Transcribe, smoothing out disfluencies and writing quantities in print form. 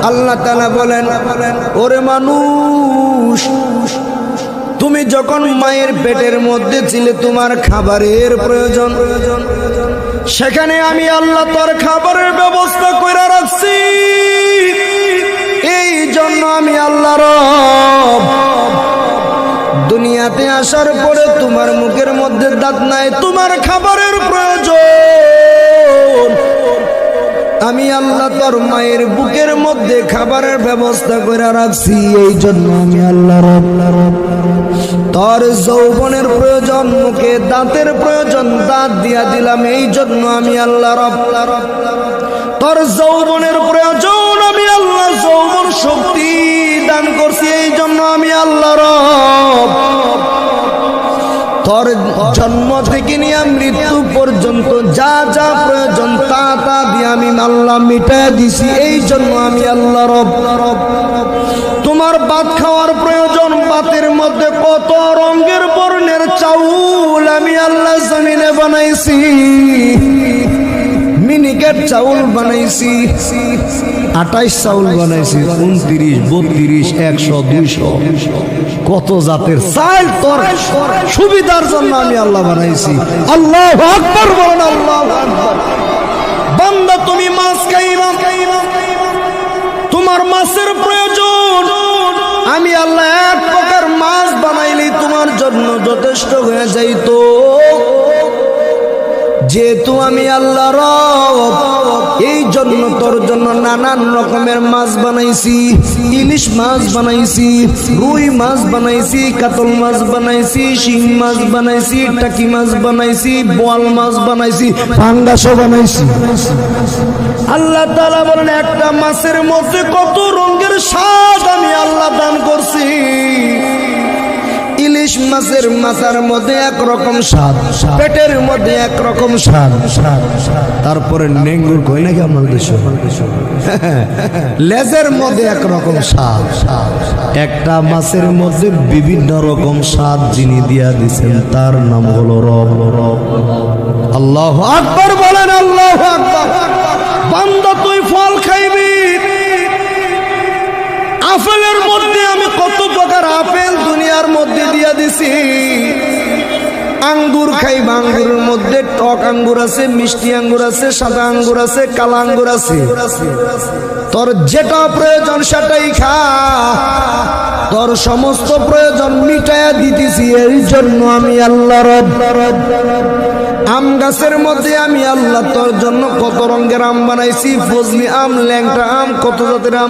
আল্লাহ তাআলা বলেন, ওরে মানুষ, তুমি যখন মায়ের পেটের মধ্যে ছিলে তোমার খাবারের প্রয়োজন, সেখানে আমি আল্লাহ তোর খাবারের ব্যবস্থা করে রাখছি। এই জন্য আমি আল্লাহ রব দুনিয়াতে আসার পরে তোমার মুখের মধ্যে দাঁত নাই, তোমার খাবারের প্রয়োজন, আমি আল্লাহ তোর মায়ের বুকের মধ্যে খাবারের ব্যবস্থা করে রাখছি। এই জন্য আমি আল্লাহ রব তোর যৌবনের প্রয়োজন, মুখে দাঁতের প্রয়োজন, দাঁত দিয়া দিলাম। এই জন্য আমি আল্লাহ রব তোর যৌবনের প্রয়োজন, আমি আল্লাহ যৌবন শক্তি দান করছি। এই জন্য আমি আল্লাহ রব তোর জন্ম থেকে নিয়ে মৃত্যু পর্যন্ত যা যা প্রয়োজন তা তা দিয়ে আমি আল্লাহ মিটায় দিছি। এই জন্য আমি আল্লাহ রব তোমার ভাত খাওয়ার প্রয়োজন, ভাতের মধ্যে কত রঙের বর্ণের চাউল আমি আল্লাহ জমিনে বানাইছি। মিনিকেট চাউল বানাইছি, 28 চাউল বানাইছি, 29, 32, 100, 200 কত জাতের চাল তোর সুবিধার জন্য আমি আল্লাহ বানাইছি। আল্লাহু আকবার বলেন, আল্লাহু আকবার। বান্দা তুমি মাছ খাইবা, তোমার মাছের প্রয়োজন, আমি আল্লাহ এক প্রকার মাছ বানাইলি তোমার জন্য যথেষ্ট হয়ে যাইতো। যেহেতু আমি আল্লাহ রব, এই জন্য তোর জন্য নানান রকমের মাছ বানাইছি। ইলিশ মাছ বানাইছি, রুই মাছ বানাইছি, কাতল মাছ বানাইছি, শিং মাছ বানাইছি, টাকি মাছ বানাইছি, বোয়াল মাছ বানাইছি, পাঙ্গাসও বানাইছি। আল্লাহ তাআলা বলেন, একটা মাছের মধ্যে কত রঙের স্বাদ আমি আল্লাহ দান করছি। ইলিশ মাছের মাথার মধ্যে একরকম স্বাদ, পেটের মধ্যে একরকম স্বাদ, তারপরে নেঙ্গুর কই নাকি আমার দেশে লেজের মধ্যে একরকম স্বাদ। একটা মাছের মধ্যে বিভিন্ন রকম স্বাদ যিনি দিয়া দিয়েছেন তার নাম হলো রব। আল্লাহু আকবার বলেন, আল্লাহু আকবার। বান্দা তুই ফল খাইবি, আপেলের মধ্যে আমি কত প্রকার আপেল দুনিয়ার মধ্যে দিয়া দিছি। আঙ্গুর খাইবা, আঙ্গুরের মধ্যে টক আঙ্গুর আছে, মিষ্টি আঙ্গুর আছে, সাদা আঙ্গুর আছে, কালা আঙ্গুর আছে। তোর যেটা প্রয়োজন সেটাই খা, তোর সমস্ত প্রয়োজন মিটায়া দিতেছি। এই জন্য আমি আল্লাহ রব। আম গাছের মধ্যে আমি আল্লাহ তোর জন্য কত রঙের আম বানাইছি, ফজলি আম, ল্যাংটা আম, কত জাতের আম।